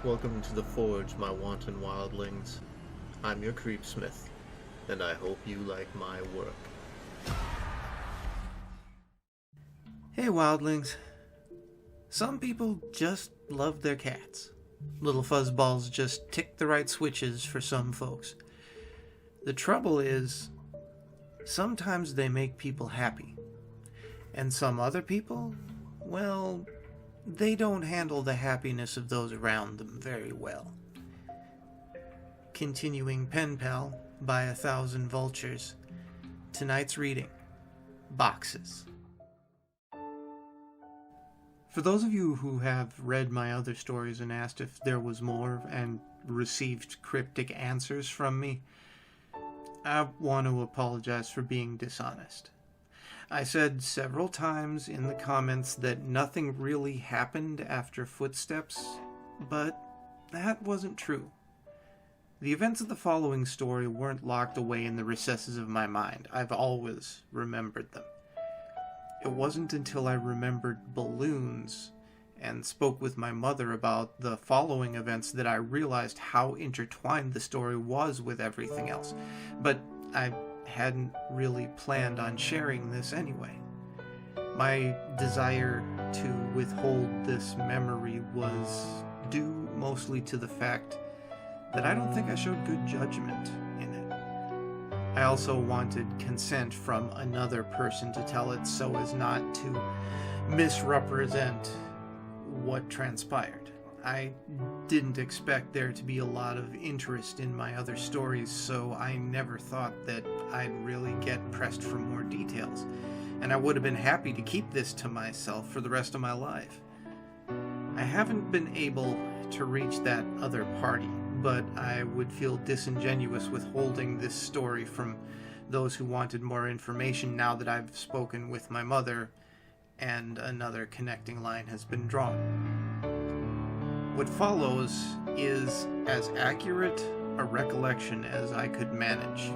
Welcome to the Forge, my wanton wildlings. I'm your creepsmith, and I hope you like my work. Hey wildlings. Some people just love their cats. Little fuzzballs just tick the right switches for some folks. The trouble is, sometimes they make people happy. And some other people, well, they don't handle the happiness of those around them very well. Continuing Penpal by 1000vultures. Tonight's reading, Boxes. For those of you who have read my other stories and asked if there was more and received cryptic answers from me, I want to apologize for being dishonest. I said several times in the comments that nothing really happened after footsteps, but that wasn't true. The events of the following story weren't locked away in the recesses of my mind. I've always remembered them. It wasn't until I remembered balloons and spoke with my mother about the following events that I realized how intertwined the story was with everything else. But I hadn't really planned on sharing this anyway. My desire to withhold this memory was due mostly to the fact that I don't think I showed good judgment in it. I also wanted consent from another person to tell it so as not to misrepresent what transpired. I didn't expect there to be a lot of interest in my other stories, so I never thought that I'd really get pressed for more details, and I would have been happy to keep this to myself for the rest of my life. I haven't been able to reach that other party, but I would feel disingenuous withholding this story from those who wanted more information now that I've spoken with my mother and another connecting line has been drawn. What follows is as accurate a recollection as I could manage.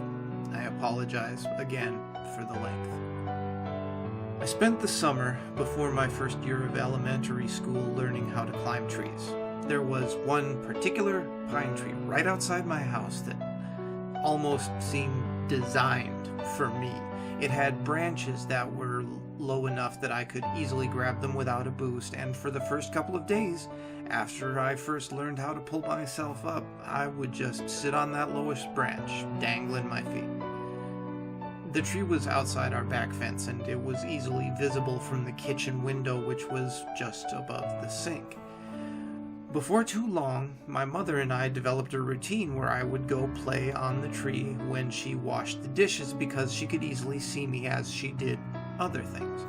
I apologize again for the length. I spent the summer before my first year of elementary school learning how to climb trees. There was one particular pine tree right outside my house that almost seemed designed for me. It had branches that were low enough that I could easily grab them without a boost, and for the first couple of days, after I first learned how to pull myself up, I would just sit on that lowest branch, dangling my feet. The tree was outside our back fence, and it was easily visible from the kitchen window, which was just above the sink. Before too long, my mother and I developed a routine where I would go play on the tree when she washed the dishes because she could easily see me as she did other things.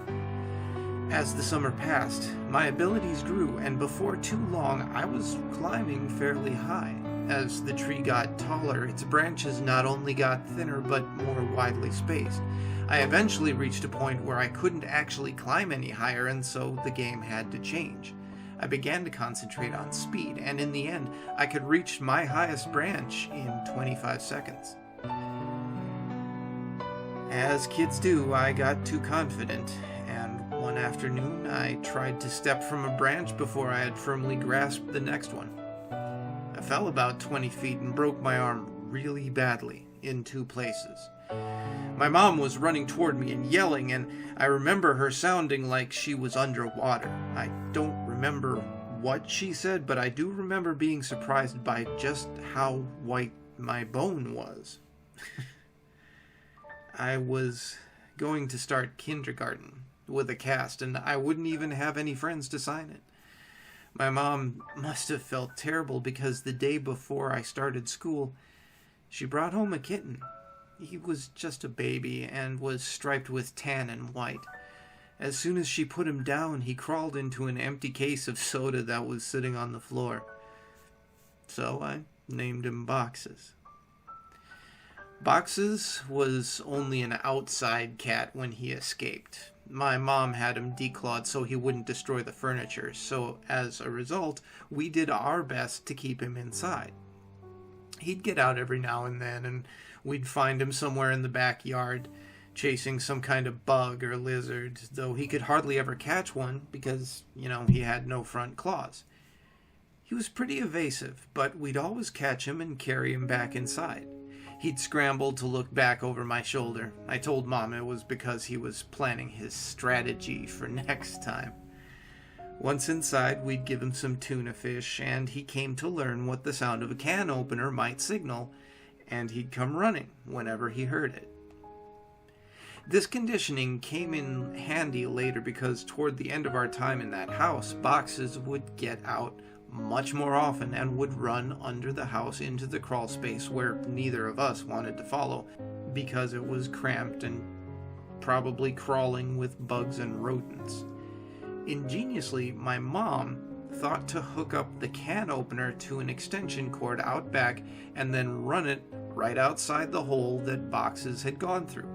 As the summer passed, my abilities grew, and before too long, I was climbing fairly high. As the tree got taller, its branches not only got thinner but more widely spaced. I eventually reached a point where I couldn't actually climb any higher, and so the game had to change. I began to concentrate on speed, and in the end, I could reach my highest branch in 25 seconds. As kids do, I got too confident, and one afternoon I tried to step from a branch before I had firmly grasped the next one. I fell about 20 feet and broke my arm really badly in two places. My mom was running toward me and yelling, and I remember her sounding like she was underwater. I don't remember what she said, but I do remember being surprised by just how white my bone was. I was going to start kindergarten with a cast, and I wouldn't even have any friends to sign it. My mom must have felt terrible because the day before I started school, she brought home a kitten. He was just a baby and was striped with tan and white. As soon as she put him down, he crawled into an empty case of soda that was sitting on the floor. So I named him Boxes. Boxes was only an outside cat when he escaped. My mom had him declawed so he wouldn't destroy the furniture, so as a result, we did our best to keep him inside. He'd get out every now and then, and we'd find him somewhere in the backyard, chasing some kind of bug or lizard, though he could hardly ever catch one because, he had no front claws. He was pretty evasive, but we'd always catch him and carry him back inside. He'd scramble to look back over my shoulder. I told Mom it was because he was planning his strategy for next time. Once inside, we'd give him some tuna fish, and he came to learn what the sound of a can opener might signal, and he'd come running whenever he heard it. This conditioning came in handy later because toward the end of our time in that house, Boxes would get out much more often and would run under the house into the crawl space where neither of us wanted to follow because it was cramped and probably crawling with bugs and rodents. Ingeniously, my mom thought to hook up the can opener to an extension cord out back and then run it right outside the hole that Boxes had gone through.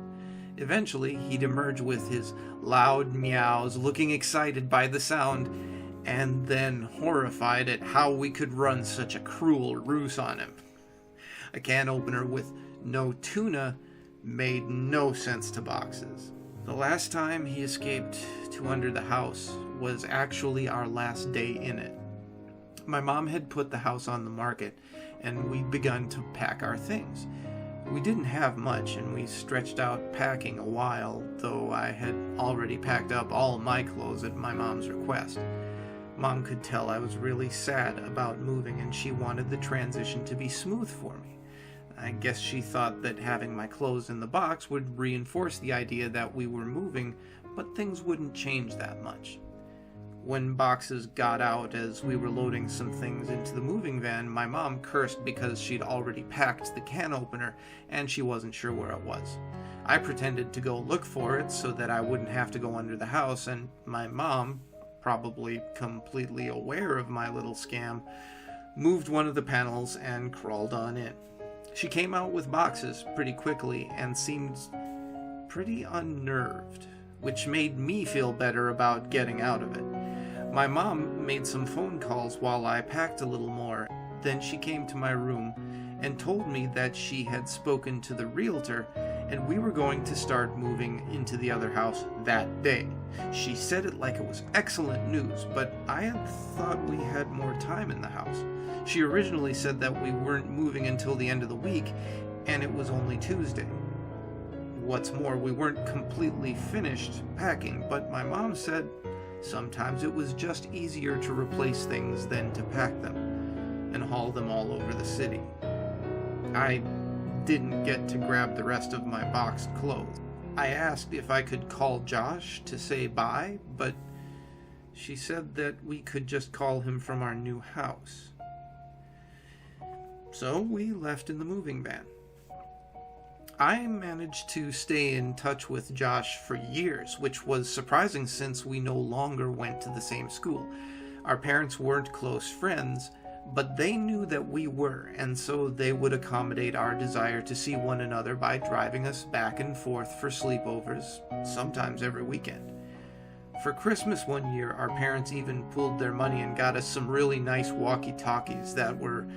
Eventually, he'd emerge with his loud meows, looking excited by the sound, and then horrified at how we could run such a cruel ruse on him. A can opener with no tuna made no sense to Boxes. The last time he escaped to under the house was actually our last day in it. My mom had put the house on the market, and we'd begun to pack our things. We didn't have much, and we stretched out packing a while, though I had already packed up all my clothes at my mom's request. Mom could tell I was really sad about moving, and she wanted the transition to be smooth for me. I guess she thought that having my clothes in the box would reinforce the idea that we were moving, but things wouldn't change that much. When Boxes got out as we were loading some things into the moving van, my mom cursed because she'd already packed the can opener and she wasn't sure where it was. I pretended to go look for it so that I wouldn't have to go under the house, and my mom, probably completely aware of my little scam, moved one of the panels and crawled on in. She came out with Boxes pretty quickly and seemed pretty unnerved, which made me feel better about getting out of it. My mom made some phone calls while I packed a little more. Then she came to my room and told me that she had spoken to the realtor and we were going to start moving into the other house that day. She said it like it was excellent news, but I had thought we had more time in the house. She originally said that we weren't moving until the end of the week, and it was only Tuesday. What's more, we weren't completely finished packing, but my mom said sometimes it was just easier to replace things than to pack them and haul them all over the city. I didn't get to grab the rest of my boxed clothes. I asked if I could call Josh to say bye, but she said that we could just call him from our new house. So we left in the moving van. I managed to stay in touch with Josh for years, which was surprising since we no longer went to the same school. Our parents weren't close friends, but they knew that we were, and so they would accommodate our desire to see one another by driving us back and forth for sleepovers, sometimes every weekend. For Christmas one year, our parents even pooled their money and got us some really nice walkie-talkies that were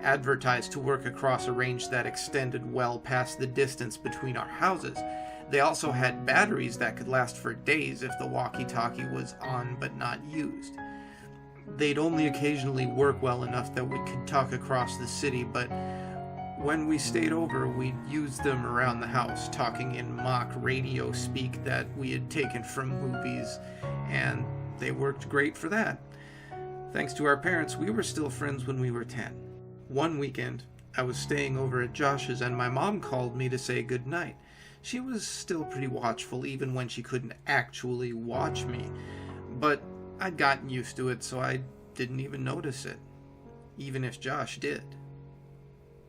advertised to work across a range that extended well past the distance between our houses. They also had batteries that could last for days if the walkie-talkie was on but not used. They'd only occasionally work well enough that we could talk across the city, but when we stayed over, we'd use them around the house, talking in mock radio speak that we had taken from movies, and they worked great for that. Thanks to our parents, we were still friends when we were 10. One weekend, I was staying over at Josh's and my mom called me to say goodnight. She was still pretty watchful even when she couldn't actually watch me, but I'd gotten used to it so I didn't even notice it, even if Josh did.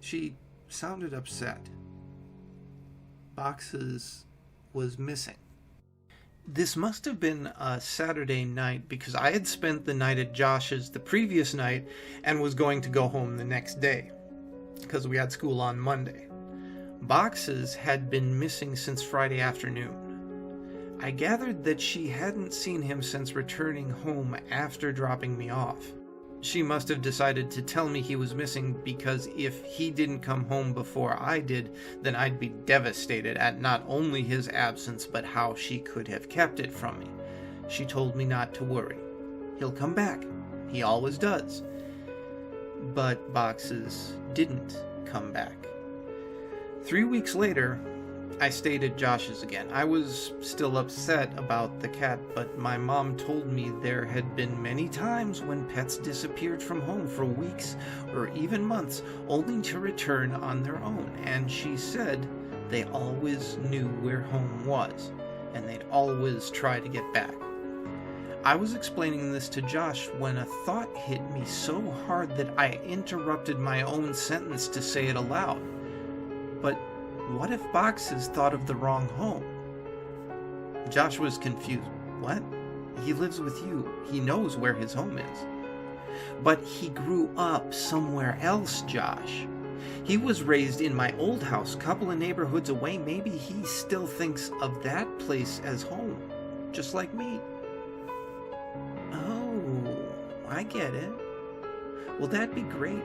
She sounded upset. Boxes was missing. This must have been a Saturday night because I had spent the night at Josh's the previous night and was going to go home the next day because we had school on Monday. Boxes had been missing since Friday afternoon. I gathered that she hadn't seen him since returning home after dropping me off. She must have decided to tell me he was missing because if he didn't come home before I did, then I'd be devastated at not only his absence, but how she could have kept it from me. She told me not to worry. He'll come back. He always does. but boxes didn't come back. 3 weeks later, I stayed at Josh's again. I was still upset about the cat, but my mom told me there had been many times when pets disappeared from home for weeks or even months, only to return on their own, and she said they always knew where home was, and they'd always try to get back. I was explaining this to Josh when a thought hit me so hard that I interrupted my own sentence to say it aloud. But what if Boxes thought of the wrong home? Josh was confused. What? He lives with you. He knows where his home is. But he grew up somewhere else, Josh. He was raised in my old house, couple of neighborhoods away. Maybe he still thinks of that place as home, just like me. Oh, I get it. Well, that'd be great.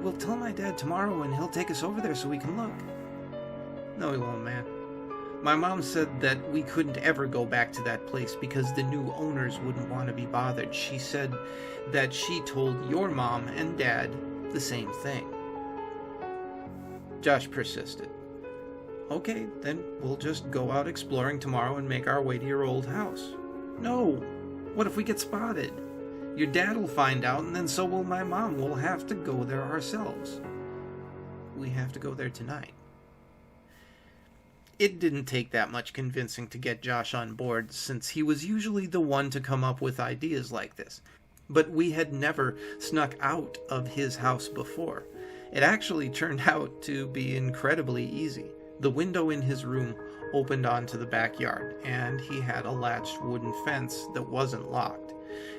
We'll tell my dad tomorrow and he'll take us over there so we can look. No, he won't, man. My mom said that we couldn't ever go back to that place because the new owners wouldn't want to be bothered. She said that she told your mom and dad the same thing. Josh persisted. Okay, then we'll just go out exploring tomorrow and make our way to your old house. No, what if we get spotted? Your dad'll find out, and then so will my mom. We'll have to go there ourselves. We have to go there tonight. It didn't take that much convincing to get Josh on board, since he was usually the one to come up with ideas like this. But we had never snuck out of his house before. It actually turned out to be incredibly easy. The window in his room opened onto the backyard, and he had a latched wooden fence that wasn't locked.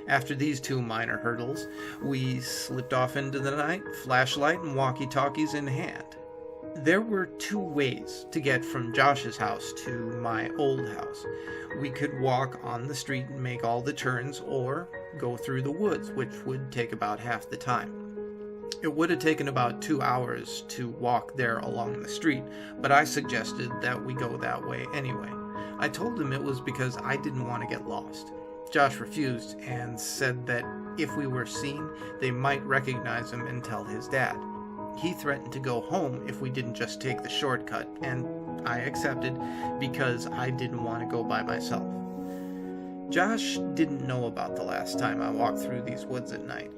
After these two minor hurdles, we slipped off into the night, flashlight and walkie-talkies in hand. There were two ways to get from Josh's house to my old house. We could walk on the street and make all the turns, or go through the woods, which would take about half the time. It would have taken about 2 hours to walk there along the street, but I suggested that we go that way anyway. I told him it was because I didn't want to get lost. Josh refused and said that if we were seen, they might recognize him and tell his dad. He threatened to go home if we didn't just take the shortcut, and I accepted because I didn't want to go by myself. Josh didn't know about the last time I walked through these woods at night.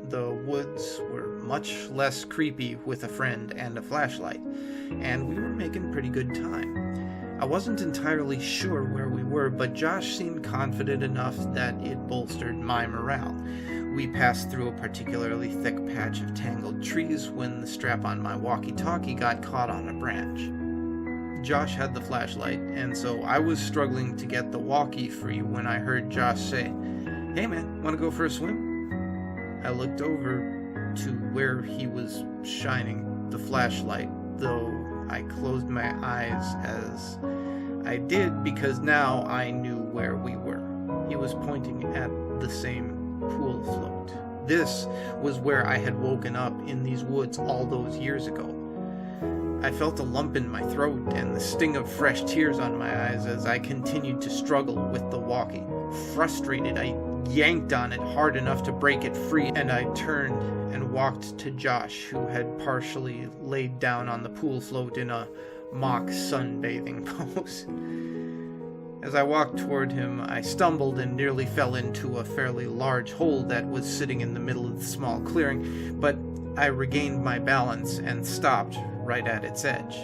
The woods were much less creepy with a friend and a flashlight, and we were making pretty good time. I wasn't entirely sure where we were, but Josh seemed confident enough that it bolstered my morale. We passed through a particularly thick patch of tangled trees when the strap on my walkie-talkie got caught on a branch. Josh had the flashlight, and so I was struggling to get the walkie free when I heard Josh say, "Hey man, wanna go for a swim?" I looked over to where he was shining the flashlight, though I closed my eyes as I did because now I knew where we were. He was pointing at the same pool float. This was where I had woken up in these woods all those years ago. I felt a lump in my throat and the sting of fresh tears on my eyes as I continued to struggle with the walkie. Frustrated, I yanked on it hard enough to break it free, and I turned and walked to Josh, who had partially laid down on the pool float in a mock sunbathing pose. As I walked toward him, I stumbled and nearly fell into a fairly large hole that was sitting in the middle of the small clearing, but I regained my balance and stopped right at its edge.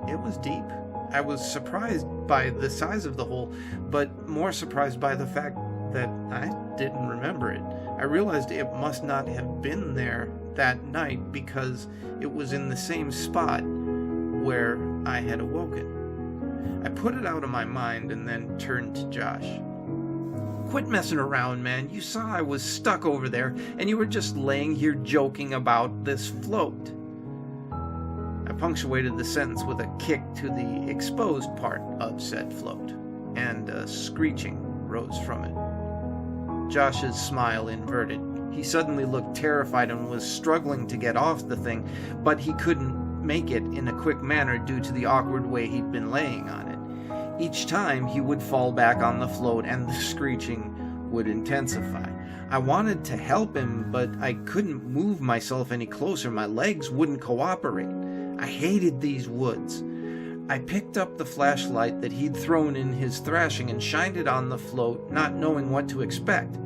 It was deep. I was surprised by the size of the hole, but more surprised by the fact that I didn't remember it. I realized it must not have been there that night because it was in the same spot where I had awoken. I put it out of my mind and then turned to Josh. "Quit messing around, man. You saw I was stuck over there, and you were just laying here joking about this float." I punctuated the sentence with a kick to the exposed part of said float, and a screeching rose from it. Josh's smile inverted. He suddenly looked terrified and was struggling to get off the thing, but he couldn't make it in a quick manner due to the awkward way he'd been laying on it. Each time he would fall back on the float and the screeching would intensify. I wanted to help him, but I couldn't move myself any closer. My legs wouldn't cooperate. I hated these woods. I picked up the flashlight that he'd thrown in his thrashing and shined it on the float, not knowing what to expect.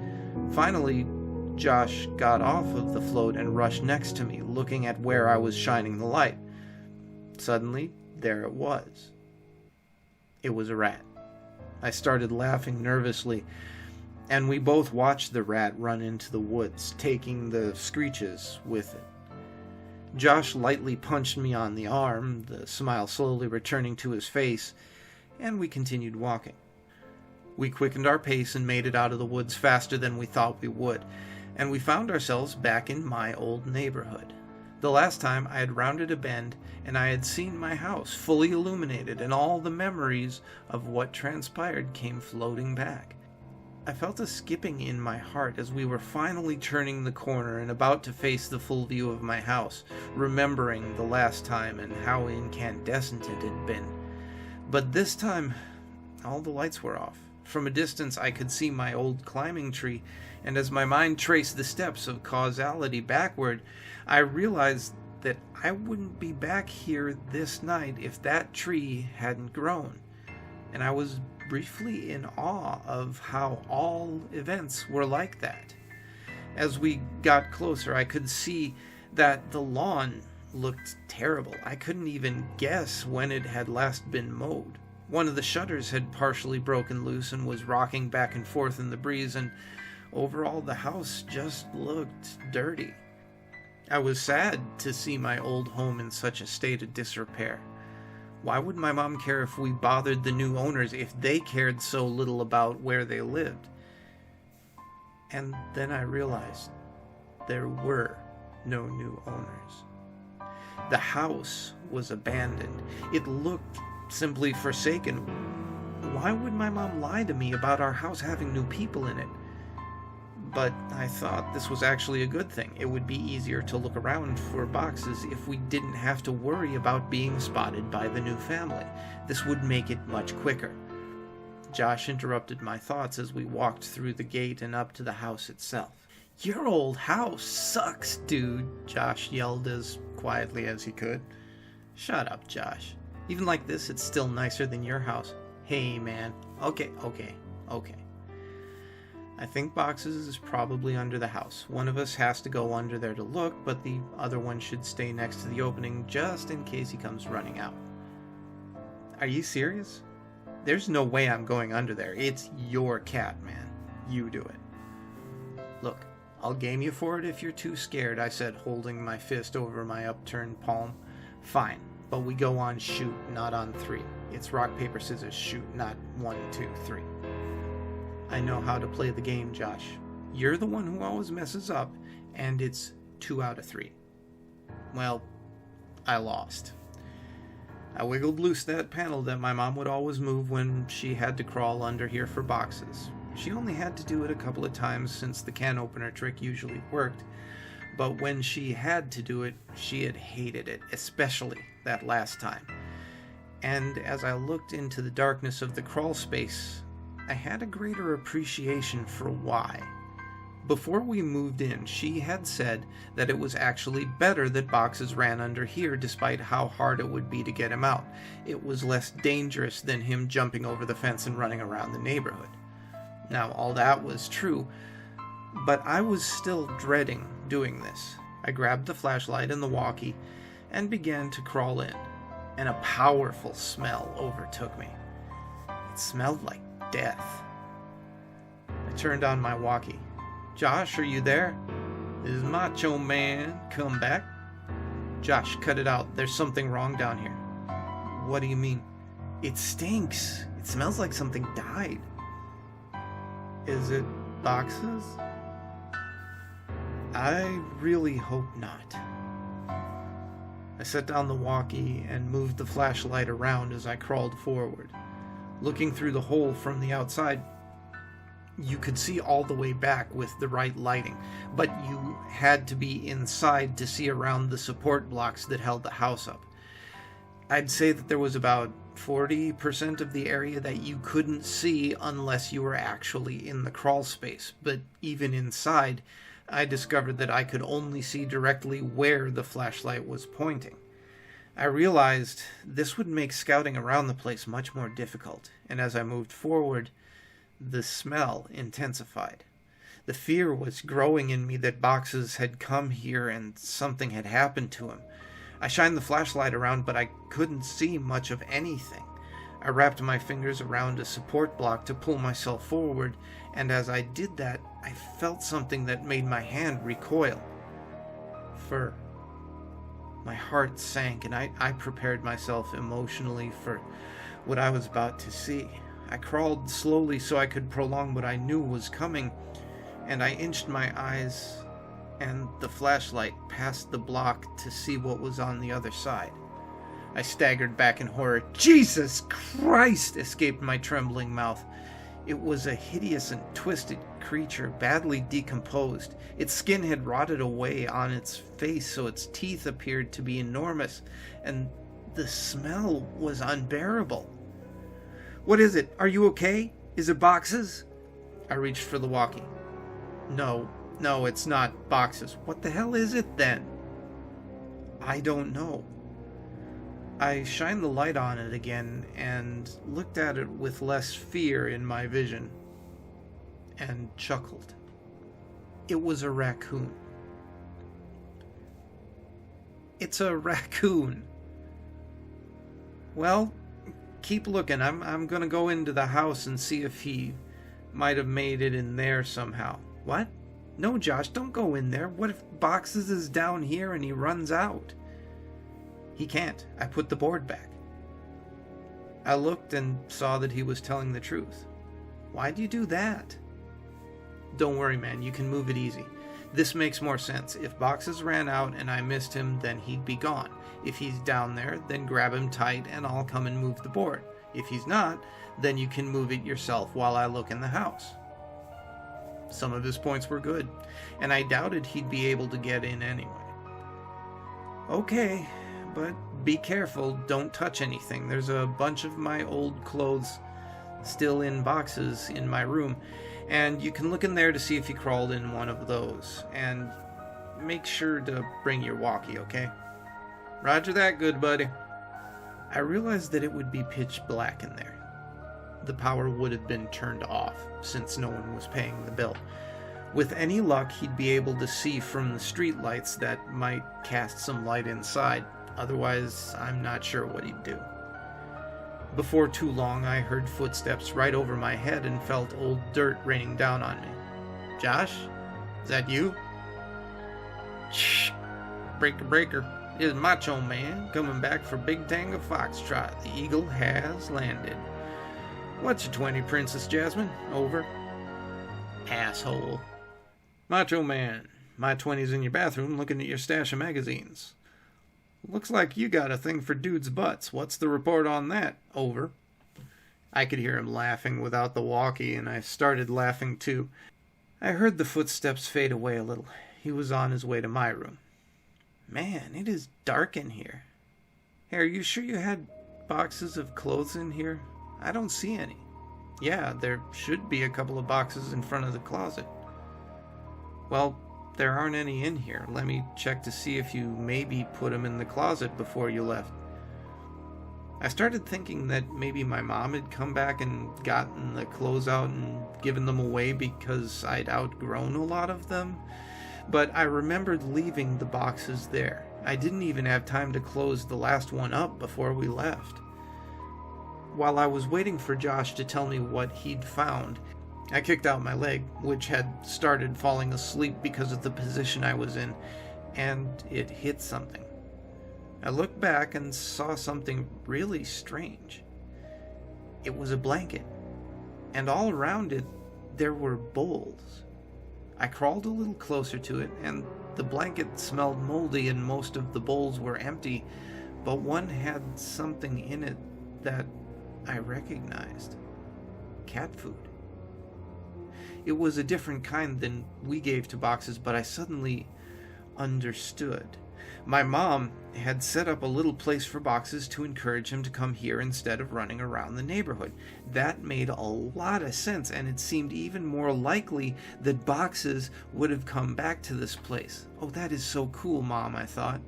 Finally, Josh got off of the float and rushed next to me, looking at where I was shining the light. Suddenly, there it was. It was a rat. I started laughing nervously, and we both watched the rat run into the woods, taking the screeches with it. Josh lightly punched me on the arm, the smile slowly returning to his face, and we continued walking. We quickened our pace and made it out of the woods faster than we thought we would, and we found ourselves back in my old neighborhood. The last time I had rounded a bend, and I had seen my house fully illuminated, and all the memories of what transpired came floating back. I felt a skipping in my heart as we were finally turning the corner and about to face the full view of my house, remembering the last time and how incandescent it had been. But this time, all the lights were off. From a distance, I could see my old climbing tree, and as my mind traced the steps of causality backward, I realized that I wouldn't be back here this night if that tree hadn't grown. And I was briefly in awe of how all events were like that. As we got closer, I could see that the lawn looked terrible. I couldn't even guess when it had last been mowed. One of the shutters had partially broken loose and was rocking back and forth in the breeze, and overall the house just looked dirty. I was sad to see my old home in such a state of disrepair. Why would my mom care if we bothered the new owners if they cared so little about where they lived? And then I realized there were no new owners. The house was abandoned. It looked simply forsaken. Why would my mom lie to me about our house having new people in it? But I thought this was actually a good thing. It would be easier to look around for boxes if we didn't have to worry about being spotted by the new family. This would make it much quicker. Josh interrupted my thoughts as we walked through the gate and up to the house itself. "Your old house sucks, dude," Josh yelled as quietly as he could. "Shut up, Josh. Even like this, it's still nicer than your house." "Hey, man. Okay. I think boxes is probably under the house. One of us has to go under there to look, but the other one should stay next to the opening just in case he comes running out." "Are you serious? There's no way I'm going under there. It's your cat, man. You do it." "Look, I'll game you for it if you're too scared," I said, holding my fist over my upturned palm. "Fine, but we go on shoot, not on 3. It's rock, paper, scissors, shoot, not 1, 2, 3. "I know how to play the game, Josh. You're the one who always messes up, and it's 2 out of 3. Well, I lost. I wiggled loose that panel that my mom would always move when she had to crawl under here for boxes. She only had to do it a couple of times since the can opener trick usually worked, but when she had to do it, she had hated it, especially that last time. And as I looked into the darkness of the crawl space, I had a greater appreciation for why. Before we moved in, she had said that it was actually better that boxes ran under here despite how hard it would be to get him out. It was less dangerous than him jumping over the fence and running around the neighborhood. Now, all that was true, but I was still dreading doing this. I grabbed the flashlight and the walkie and began to crawl in, and a powerful smell overtook me. It smelled like death. I turned on my walkie. "Josh, are you there? This is Macho Man. Come back." "Josh, cut it out. There's something wrong down here." "What do you mean?" "It stinks. It smells like something died." "Is it boxes?" "I really hope not." I set down the walkie and moved the flashlight around as I crawled forward. Looking through the hole from the outside, you could see all the way back with the right lighting, but you had to be inside to see around the support blocks that held the house up. I'd say that there was about 40% of the area that you couldn't see unless you were actually in the crawl space. But even inside, I discovered that I could only see directly where the flashlight was pointing. I realized this would make scouting around the place much more difficult, and as I moved forward, the smell intensified. The fear was growing in me that Boxes had come here and something had happened to him. I shined the flashlight around, but I couldn't see much of anything. I wrapped my fingers around a support block to pull myself forward, and as I did that, I felt something that made my hand recoil. Fur. My heart sank, and I prepared myself emotionally for what I was about to see. I crawled slowly so I could prolong what I knew was coming, and I inched my eyes and the flashlight past the block to see what was on the other side. I staggered back in horror. "Jesus Christ!" escaped my trembling mouth. It was a hideous and twisted creature, badly decomposed. Its skin had rotted away on its face, so its teeth appeared to be enormous, and the smell was unbearable. "What is it? Are you okay? Is it Boxes?" I reached for the walkie. No, it's not Boxes. What the hell is it then? I don't know. I shined the light on it again and looked at it with less fear in my vision and chuckled. It was a raccoon. It's a raccoon. Well, keep looking. I'm gonna go into the house and see if he might have made it in there somehow. What? No, Josh, don't go in there. What if Boxes is down here and he runs out? He can't. I put the board back. I looked and saw that he was telling the truth. Why'd you do that? Don't worry, man. You can move it easy. This makes more sense. If Boxes ran out and I missed him, then he'd be gone. If he's down there, then grab him tight and I'll come and move the board. If he's not, then you can move it yourself while I look in the house. Some of his points were good, and I doubted he'd be able to get in anyway. Okay, but be careful. Don't touch anything. There's a bunch of my old clothes still in boxes in my room, and you can look in there to see if he crawled in one of those. And make sure to bring your walkie, okay? Roger that, good buddy. I realized that it would be pitch black in there. The power would have been turned off, since no one was paying the bill. With any luck, he'd be able to see from the street lights that might cast some light inside. Otherwise, I'm not sure what he'd do. Before too long, I heard footsteps right over my head and felt old dirt raining down on me. Josh? Is that you? Shh! Breaker. It's Macho Man coming back for Big Tango Foxtrot. The Eagle has landed. What's your 20, Princess Jasmine? Over. Asshole. Macho Man, my 20's in your bathroom looking at your stash of magazines. Looks like you got a thing for dudes' butts. What's the report on that? Over. I could hear him laughing without the walkie, and I started laughing too. I heard the footsteps fade away a little. He was on his way to my room. Man, it is dark in here. Hey, are you sure you had boxes of clothes in here? I don't see any. Yeah, there should be a couple of boxes in front of the closet. Well, there aren't any in here. Let me check to see if you maybe put them in the closet before you left. I started thinking that maybe my mom had come back and gotten the clothes out and given them away because I'd outgrown a lot of them. But I remembered leaving the boxes there. I didn't even have time to close the last one up before we left. While I was waiting for Josh to tell me what he'd found, I kicked out my leg, which had started falling asleep because of the position I was in, and it hit something. I looked back and saw something really strange. It was a blanket, and all around it there were bowls. I crawled a little closer to it, and the blanket smelled moldy and most of the bowls were empty, but one had something in it that I recognized. Cat food. It was a different kind than we gave to boxes, but I suddenly understood. My mom had set up a little place for boxes to encourage him to come here instead of running around the neighborhood. That made a lot of sense, and it seemed even more likely that boxes would have come back to this place. Oh, that is so cool, Mom, I thought.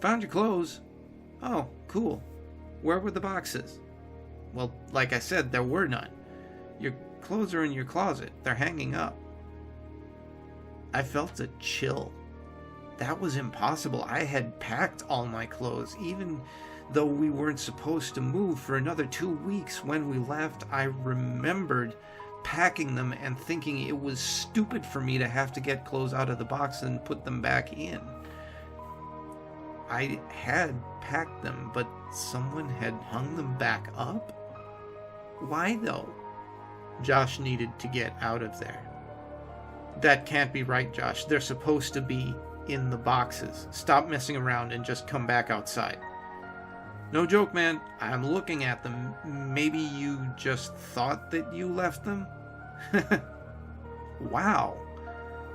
Found your clothes. Oh, cool. Where were the boxes? Well, like I said, there were none. Your clothes are in your closet. They're hanging up. I felt a chill. That was impossible. I had packed all my clothes, even though we weren't supposed to move for another 2 weeks when we left. I remembered packing them and thinking it was stupid for me to have to get clothes out of the box and put them back in. I had packed them, but someone had hung them back up? Why though? Josh needed to get out of there. That can't be right, Josh. They're supposed to be in the boxes. Stop messing around and just come back outside. No joke, man. I'm looking at them. Maybe you just thought that you left them? Wow.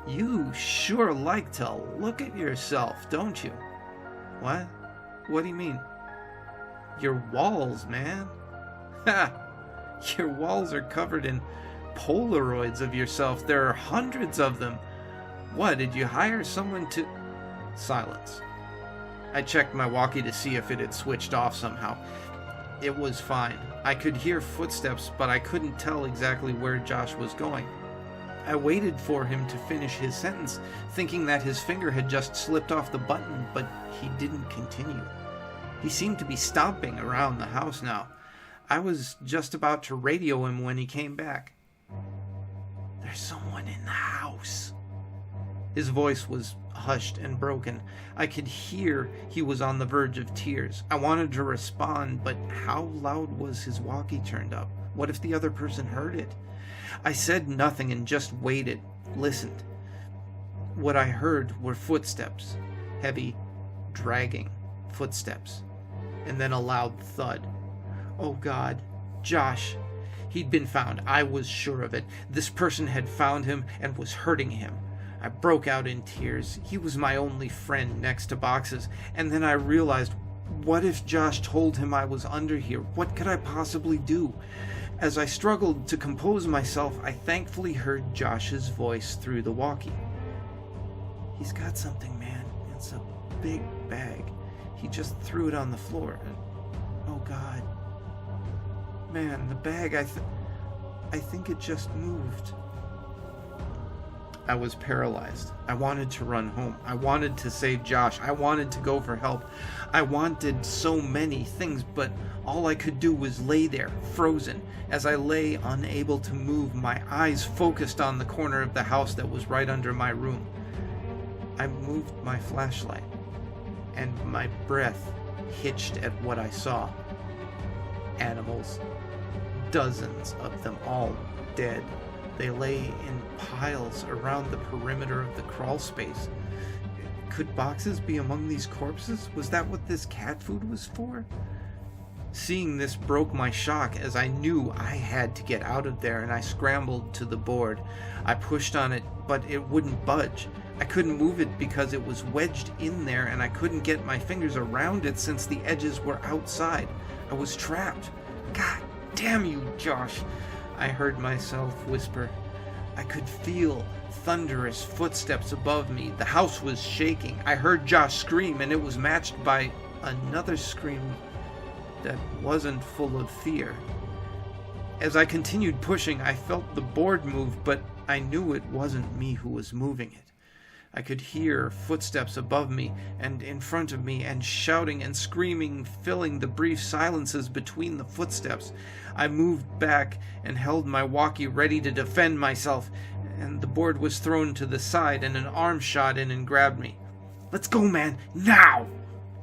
You sure like to look at yourself, don't you? What? What do you mean? Your walls, man. Ha! Your walls are covered in Polaroids of yourself. There are hundreds of them. What, did you hire someone to... Silence. I checked my walkie to see if it had switched off somehow. It was fine. I could hear footsteps, but I couldn't tell exactly where Josh was going. I waited for him to finish his sentence, thinking that his finger had just slipped off the button, but he didn't continue. He seemed to be stomping around the house now. I was just about to radio him when he came back. There's someone in the house. His voice was hushed and broken. I could hear he was on the verge of tears. I wanted to respond, but how loud was his walkie turned up? What if the other person heard it? I said nothing and just waited, listened. What I heard were footsteps, heavy, dragging footsteps, and then a loud thud. Oh God, Josh. He'd been found. I was sure of it. This person had found him and was hurting him. I broke out in tears. He was my only friend next to boxes. And then I realized, what if Josh told him I was under here? What could I possibly do? As I struggled to compose myself, I thankfully heard Josh's voice through the walkie. He's got something, man. It's a big bag. He just threw it on the floor. Oh God. Man, the bag, I think it just moved. I was paralyzed. I wanted to run home. I wanted to save Josh. I wanted to go for help. I wanted so many things, but all I could do was lay there, frozen. As I lay unable to move, my eyes focused on the corner of the house that was right under my room. I moved my flashlight, and my breath hitched at what I saw. Animals. Dozens of them, all dead. They lay in piles around the perimeter of the crawl space. Could boxes be among these corpses? Was that what this cat food was for? Seeing this broke my shock, as I knew I had to get out of there, and I scrambled to the board. I pushed on it, but it wouldn't budge. I couldn't move it because it was wedged in there, and I couldn't get my fingers around it since the edges were outside. I was trapped. God damn you, Josh! I heard myself whisper. I could feel thunderous footsteps above me. The house was shaking. I heard Josh scream, and it was matched by another scream that wasn't full of fear. As I continued pushing, I felt the board move, but I knew it wasn't me who was moving it. I could hear footsteps above me and in front of me, and shouting and screaming filling the brief silences between the footsteps. I moved back and held my walkie ready to defend myself, and the board was thrown to the side and an arm shot in and grabbed me. Let's go, man, now!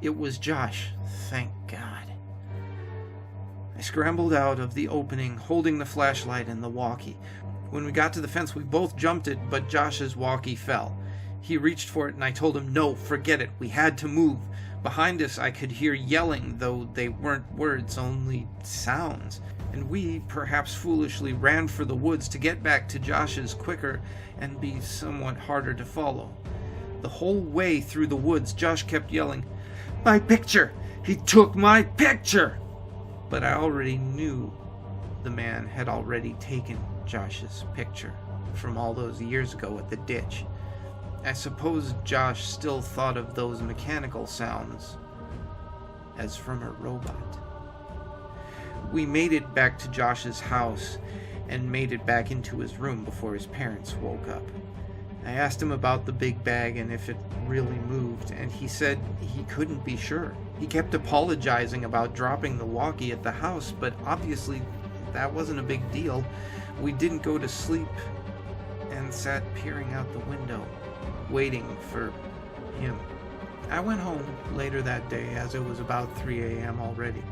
It was Josh, thank God. I scrambled out of the opening, holding the flashlight and the walkie. When we got to the fence, we both jumped it, but Josh's walkie fell. He reached for it, and I told him, no, forget it. We had to move. Behind us, I could hear yelling, though they weren't words, only sounds. And we, perhaps foolishly, ran for the woods to get back to Josh's quicker and be somewhat harder to follow. The whole way through the woods, Josh kept yelling, My picture! He took my picture! But I already knew the man had already taken Josh's picture from all those years ago at the ditch. I suppose Josh still thought of those mechanical sounds as from a robot. We made it back to Josh's house and made it back into his room before his parents woke up. I asked him about the big bag and if it really moved, and he said he couldn't be sure. He kept apologizing about dropping the walkie at the house, but obviously that wasn't a big deal. We didn't go to sleep and sat peering out the window, waiting for him. I went home later that day, as it was about 3 a.m. already.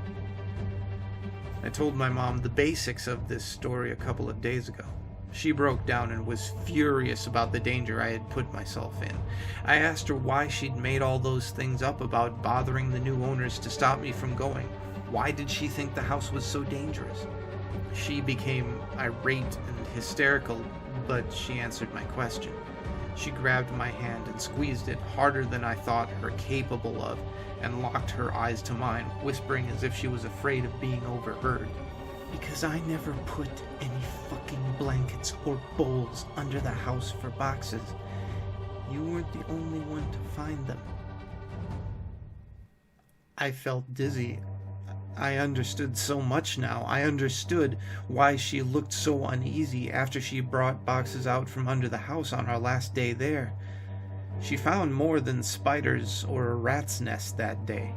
I told my mom the basics of this story a couple of days ago. She broke down and was furious about the danger I had put myself in. I asked her why she'd made all those things up about bothering the new owners to stop me from going. Why did she think the house was so dangerous? She became irate and hysterical, but she answered my question. She grabbed my hand and squeezed it harder than I thought her capable of, and locked her eyes to mine, whispering as if she was afraid of being overheard. Because I never put any fucking blankets or bowls under the house for boxes. You weren't the only one to find them. I felt dizzy. I understood so much now. I understood why she looked so uneasy after she brought boxes out from under the house on our last day there. She found more than spiders or a rat's nest that day.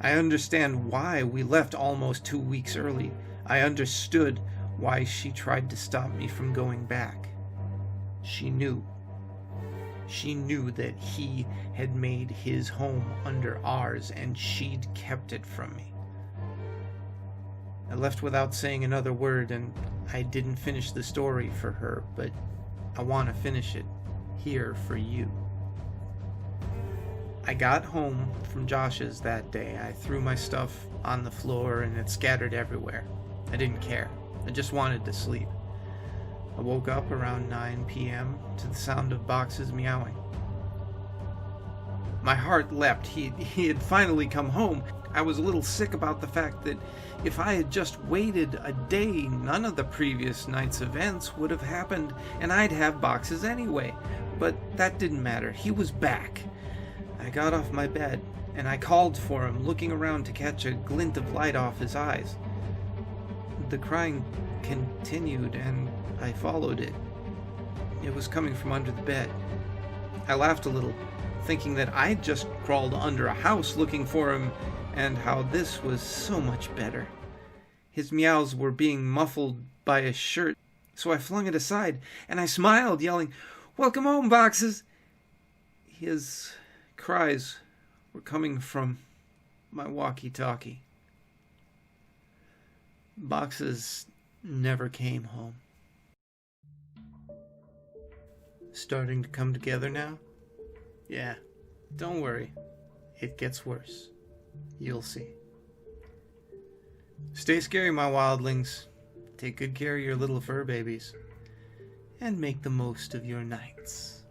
I understand why we left almost 2 weeks early. I understood why she tried to stop me from going back. She knew. She knew that he had made his home under ours, and she'd kept it from me. I left without saying another word, and I didn't finish the story for her, but I want to finish it here for you. I got home from Josh's that day. I threw my stuff on the floor and it scattered everywhere. I didn't care. I just wanted to sleep. I woke up around 9 p.m. to the sound of boxes meowing. My heart leapt. He had finally come home. I was a little sick about the fact that if I had just waited a day, none of the previous night's events would have happened, and I'd have boxes anyway. But that didn't matter. He was back. I got off my bed, and I called for him, looking around to catch a glint of light off his eyes. The crying continued, and I followed it. It was coming from under the bed. I laughed a little, thinking that I'd just crawled under a house looking for him, and how this was so much better. His meows were being muffled by his shirt, so I flung it aside, and I smiled, yelling, "Welcome home, Boxes!" His cries were coming from my walkie-talkie. Boxes never came home. Starting to come together now? Yeah, don't worry. It gets worse. You'll see. Stay scary, my wildlings. Take good care of your little fur babies. And make the most of your nights.